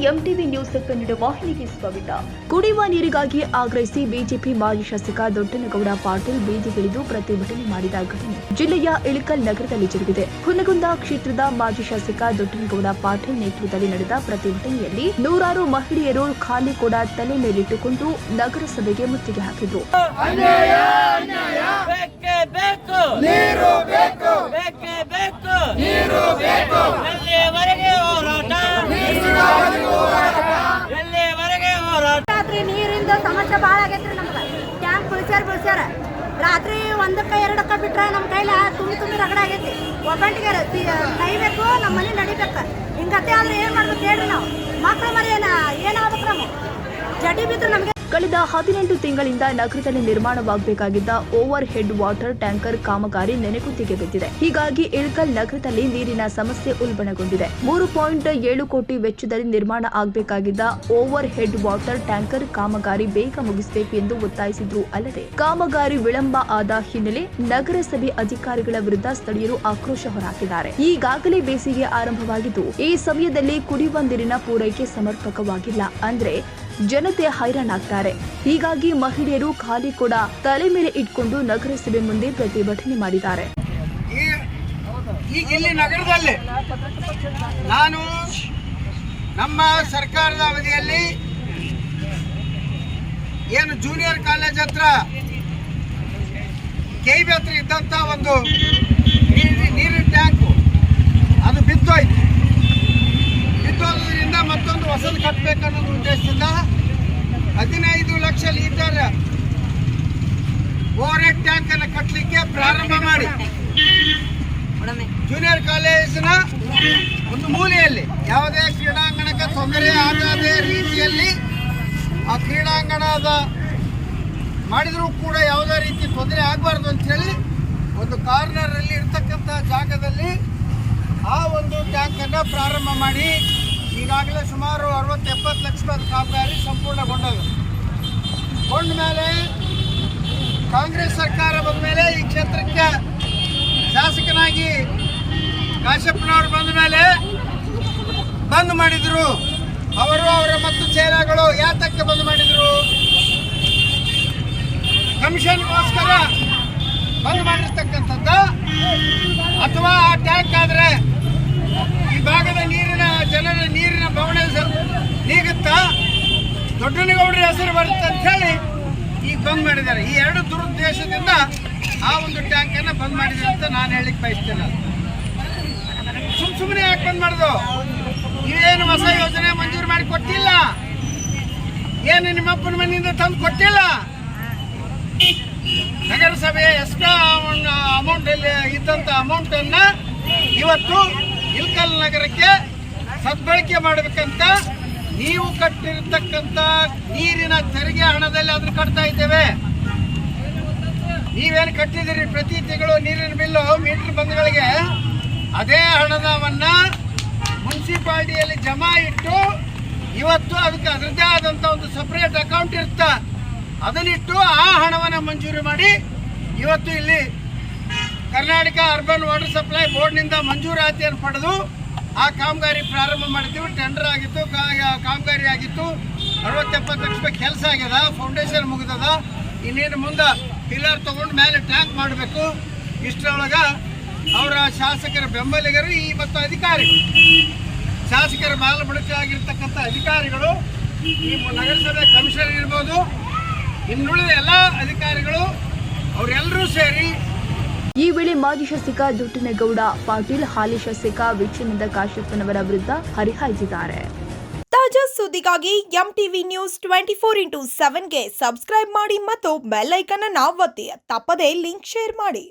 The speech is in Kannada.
ಎಂಟಿವಿ ನ್ಯೂಸ್ ಕನ್ನಡ ವಾಹಿನಿಗೆ ಸ್ವಾಗತ. ಕುಡಿಯುವ ನೀರಿಗಾಗಿ ಆಗ್ರಹಿಸಿ ಬಿಜೆಪಿ ಮಾಜಿ ಶಾಸಕ ದೊಡ್ಡನಗೌಡ ಪಾಟೀಲ್ ಬೀದಿಗಿಳಿದು ಪ್ರತಿಭಟನೆ ಮಾಡಿದ ಘಟನೆ ಜಿಲ್ಲೆಯ ಇಳಕಲ್ ನಗರದಲ್ಲಿ ಜರುಗಿದೆ. ಹುನಗುಂದ ಕ್ಷೇತ್ರದ ಮಾಜಿ ಶಾಸಕ ದೊಡ್ಡನಗೌಡ ಪಾಟೀಲ್ ನೇತೃತ್ವದಲ್ಲಿ ನಡೆದ ಪ್ರತಿಭಟನೆಯಲ್ಲಿ ನೂರಾರು ಮಹಿಳೆಯರು ಖಾಲಿ ಕೊಡ ತಲೆ ಮೇಲಿಟ್ಟುಕೊಂಡು ನಗರಸಭೆಗೆ ಮುತ್ತಿಗೆ ಹಾಕಿದ್ರು. ರಾತ್ರಿ ನೀರಿಂದ ಸಮಸ್ಯೆ ಭಾಳ ಆಗೈತ್ರಿ. ನಮ್ಗೆ ಟ್ಯಾಂಕ್ ಬಿಳ್ಸ್ಯಾರ ರಾತ್ರಿ 1ಕ್ಕೆ 2ಕ್ಕೆ ಬಿಟ್ರೆ ನಮ್ಮ ಕೈಲ ತುಂಬಿ ರಗಡ ಆಗೈತಿ. ಒಬ್ಬಂಟಿಗೆ ಕೈ ಬೇಕು, ನಮ್ಮ ಮನೆ ನಡಿಬೇಕು. ಹಿಂಗತ್ತೆ ಆದ್ರೆ ಏನು ಮಾಡ್ಬೇಕು ಹೇಳ್ರಿ? ನಾವು ಮಕ್ಕಳು ಮರಿ ಏನಾಗ್ಬೇಕು? ನಾವು ಜಡಿ ಬಿದ್ದು ನಮಗೆ. ಕಳೆದ 18 ತಿಂಗಳಿಂದ ನಗರದಲ್ಲಿ ನಿರ್ಮಾಣವಾಗಬೇಕಾಗಿದ್ದ ಓವರ್ ಹೆಡ್ ವಾಟರ್ ಟ್ಯಾಂಕರ್ ಕಾಮಗಾರಿ ನೆನೆಗುತ್ತಿಗೆ ಬಿದ್ದಿದೆ. ಹೀಗಾಗಿ ಇಳಕಲ್ ನಗರದಲ್ಲಿ ನೀರಿನ ಸಮಸ್ಯೆ ಉಲ್ಬಣಗೊಂಡಿದೆ. 3.7 ಕೋಟಿ ವೆಚ್ಚದಲ್ಲಿ ನಿರ್ಮಾಣ ಆಗಬೇಕಾಗಿದ್ದ ಓವರ್ ಹೆಡ್ ವಾಟರ್ ಟ್ಯಾಂಕರ್ ಕಾಮಗಾರಿ ಬೇಗ ಮುಗಿಸಬೇಕು ಎಂದು ಒತ್ತಾಯಿಸಿದ್ರು. ಅಲ್ಲದೆ ಕಾಮಗಾರಿ ವಿಳಂಬ ಆದ ಹಿನ್ನೆಲೆ ನಗರಸಭೆ ಅಧಿಕಾರಿಗಳ ವಿರುದ್ಧ ಸ್ಥಳೀಯರು ಆಕ್ರೋಶ ಹೊರಹಾಕಿದ್ದಾರೆ. ಈಗಾಗಲೇ ಬೇಸಿಗೆ ಆರಂಭವಾಗಿದ್ದು ಈ ಸಮಯದಲ್ಲಿ ಕುಡಿಯುವ ನೀರಿನ ಪೂರೈಕೆ ಸಮರ್ಪಕವಾಗಿಲ್ಲ ಅಂದ್ರೆ ಜನತೆ ಹೈರಾಣಾಗ್ತಾರೆ. ಹೀಗಾಗಿ ಮಹಿಳೆಯರು ಖಾಲಿ ಕೊಡ ತಲೆ ಮೇಲೆ ಇಟ್ಕೊಂಡು ನಗರಸಭೆ ಮುಂದೆ ಪ್ರತಿಭಟನೆ ಮಾಡಿದ್ದಾರೆ. ಈಗ ಇಲ್ಲಿ ನಗರದಲ್ಲಿ ನಾನು ನಮ್ಮ ಸರ್ಕಾರದ ಅವಧಿಯಲ್ಲಿ ಏನು ಜೂನಿಯರ್ ಕಾಲೇಜ್ ಹತ್ರ ಕೆಬಿ ಹತ್ರ ಇದ್ದಂತ ಒಂದು ನೀರಿನ ಟ್ಯಾಂಕು ಅದು ಬಿದ್ದೋಯ್ತು. ಬಿದ್ದೋದ್ರಿಂದ ಮತ್ತೊಂದು ಹೊಸದು ಕಟ್ಟಬೇಕನ್ನೋದು ಉದ್ದೇಶದಿಂದ 15 lakh litre over head tank ಅನ್ನು ಕಟ್ಟಲಿಕ್ಕೆ ಪ್ರಾರಂಭ ಮಾಡಿ ಜೂನಿಯರ್ ಕಾಲೇಜಿನ ಒಂದು ಮೂಲೆಯಲ್ಲಿ ಯಾವುದೇ ಕ್ರೀಡಾಂಗಣಕ್ಕೆ ತೊಂದರೆ ಆಗದ ರೀತಿಯಲ್ಲಿ ಆ ಕ್ರೀಡಾಂಗಣದ ಮಾಡಿದರೂ ಕೂಡ ಯಾವುದೇ ರೀತಿ ತೊಂದರೆ ಆಗಬಾರ್ದು ಅಂತ ಹೇಳಿ ಒಂದು ಕಾರ್ನರ್ ಅಲ್ಲಿ ಇರ್ತಕ್ಕಂಥ ಜಾಗದಲ್ಲಿ ಆ ಒಂದು ಟ್ಯಾಂಕ್ ಅನ್ನು ಪ್ರಾರಂಭ ಮಾಡಿ ಈಗಾಗಲೇ ಸುಮಾರು 60-70 ಲಕ್ಷ ರೂಪಾಯಿ ಕಾಮಗಾರಿ ಸಂಪೂರ್ಣಗೊಂಡದು. ಕೊಂಡ ಮೇಲೆ ಕಾಂಗ್ರೆಸ್ ಸರ್ಕಾರ ಬಂದ ಮೇಲೆ ಈ ಕ್ಷೇತ್ರಕ್ಕೆ ಶಾಸಕನಾಗಿ ಕಾಶಪ್ಪನವರು ಬಂದ ಮೇಲೆ ಬಂದ್ ಮಾಡಿದ್ರು. ಅವರು ಅವರ ಮತ್ತು ಚೇಲಾಗಳು ಯಾತಕ್ಕೆ ಬಂದ್ ಮಾಡಿದ್ರು? ಕಮಿಷನ್ಗೋಸ್ಕರ ಬಂದ್ ಮಾಡಿರ್ತಕ್ಕಂಥದ್ದ ಅಥವಾ ಆ ಟ್ಯಾಂಕ್ ಆದ್ರೆ ಈ ಭಾಗದ ಜನರ ನೀರಿನ ಬವಣೆ ನೀಗುತ್ತಾ ದೊಡ್ಡನಗೌಡರ ಹೆಸರು ಬರುತ್ತೆ ಅಂತ ಹೇಳಿ ಈಗ ಬಂದ್ ಮಾಡಿದ್ದಾರೆ. ಈ ಎರಡು ದುರುದ್ದೇಶದಿಂದ ಆ ಒಂದು ಟ್ಯಾಂಕ್ ಅನ್ನ ಬಂದ್ ಮಾಡಿದ್ದಾರೆ ಅಂತ ನಾನು ಹೇಳಿಕ್ ಬಯಸ್ತೇನೆ. ಸುಮ್ಮನೆ ಯಾಕೆ ಬಂದ್ ಮಾಡುದು? ಇವೇನು ಹೊಸ ಯೋಜನೆ ಮಂಜೂರು ಮಾಡಿ ಕೊಟ್ಟಿಲ್ಲ, ಏನು ನಿಮ್ಮಪ್ಪನ ಮನೆಯಿಂದ ತಂದು ಕೊಟ್ಟಿಲ್ಲ. ನಗರಸಭೆಯ ಎಕ್ಸ್ಟ್ರಾ ಅಮೌಂಟ್ ಇದ್ದಂತ ಅಮೌಂಟ್ ಅನ್ನ ಇವತ್ತು ಇಳಕಲ್ ನಗರಕ್ಕೆ ಸದ್ಬಳಕೆ ಮಾಡಬೇಕಂತ ನೀವು ಕಟ್ಟಿರ್ತಕ್ಕಂಥ ನೀರಿನ ತೆರಿಗೆ ಹಣದಲ್ಲಿ ಅದನ್ನು ಕಟ್ತಾ ಇದ್ದೇವೆ. ನೀವೇನು ಕಟ್ಟಿದಿರಿ ಪ್ರತಿ ತಿಂಗಳು ನೀರಿನ ಬಿಲ್ಲು ಮೀಟರ್ ಬಂದ್ಗಳಿಗೆ ಅದೇ ಹಣದವನ್ನ ಮುನ್ಸಿಪಾಲಿಟಿಯಲ್ಲಿ ಜಮಾ ಇಟ್ಟು ಇವತ್ತು ಅದಕ್ಕೆ ಅದರದ್ದೇ ಆದಂತ ಒಂದು ಸಪರೇಟ್ ಅಕೌಂಟ್ ಇರುತ್ತೆ, ಅದನ್ನಿಟ್ಟು ಆ ಹಣವನ್ನು ಮಂಜೂರು ಮಾಡಿ ಇವತ್ತು ಇಲ್ಲಿ ಕರ್ನಾಟಕ ಅರ್ಬನ್ ವಾಟರ್ ಸಪ್ಲೈ ಬೋರ್ಡ್ನಿಂದ ಮಂಜೂರಾತಿಯನ್ನು ಪಡೆದು ಆ ಕಾಮಗಾರಿ ಪ್ರಾರಂಭ ಮಾಡಿದ್ದೀವಿ. ಟೆಂಡರ್ ಆಗಿತ್ತು, ಕಾಮಗಾರಿ ಆಗಿತ್ತು. 60-70 ಲಕ್ಷ ರೂಪಾಯಿ ಕೆಲಸ ಆಗ್ಯದ, ಫೌಂಡೇಶನ್ ಮುಗಿದದ. ಇನ್ನೇನು ಮುಂದೆ ಪಿಲ್ಲರ್ ತಗೊಂಡು ಮೇಲೆ ಟ್ಯಾಂಕ್ ಮಾಡಬೇಕು. ಇಷ್ಟರೊಳಗೆ ಅವರ ಶಾಸಕರ ಬೆಂಬಲಿಗರು ಮತ್ತು ಅಧಿಕಾರಿಗಳು, ಶಾಸಕರ ಬಾಲಬುಡಕಾಗಿರ್ತಕ್ಕಂಥ ಅಧಿಕಾರಿಗಳು, ಈ ನಗರಸಭೆ ಕಮಿಷನರ್ ಇರ್ಬೋದು, ಇನ್ನುಳಿದ ಎಲ್ಲ ಅಧಿಕಾರಿಗಳು ಅವರೆಲ್ಲರೂ ಸೇರಿ ಈ ವೇಳೆ ಮಾಜಿ ಶಾಸಕ ದೊಡ್ಡನಗೌಡ ಪಾಟೀಲ್ ಹಾಲಿ ಶಾಸಕ ವೀಕ್ಷಾನಂದ ಕಾಶಪ್ಪನವರ ವಿರುದ್ಧ ಹರಿಹಾಯ್ದಿದ್ದಾರೆ. ತಾಜಾ ಸುದ್ದಿಗಾಗಿ ಎಂಟಿವಿ ನ್ಯೂಸ್ 24x7ಗೆ ಸಬ್ಸ್ಕ್ರೈಬ್ ಮಾಡಿ ಮತ್ತು ಬೆಲ್ ಐಕಾನ್ ಅನ್ನು ಒತ್ತಿ. ತಪ್ಪದೇ ಲಿಂಕ್ ಶೇರ್ ಮಾಡಿ.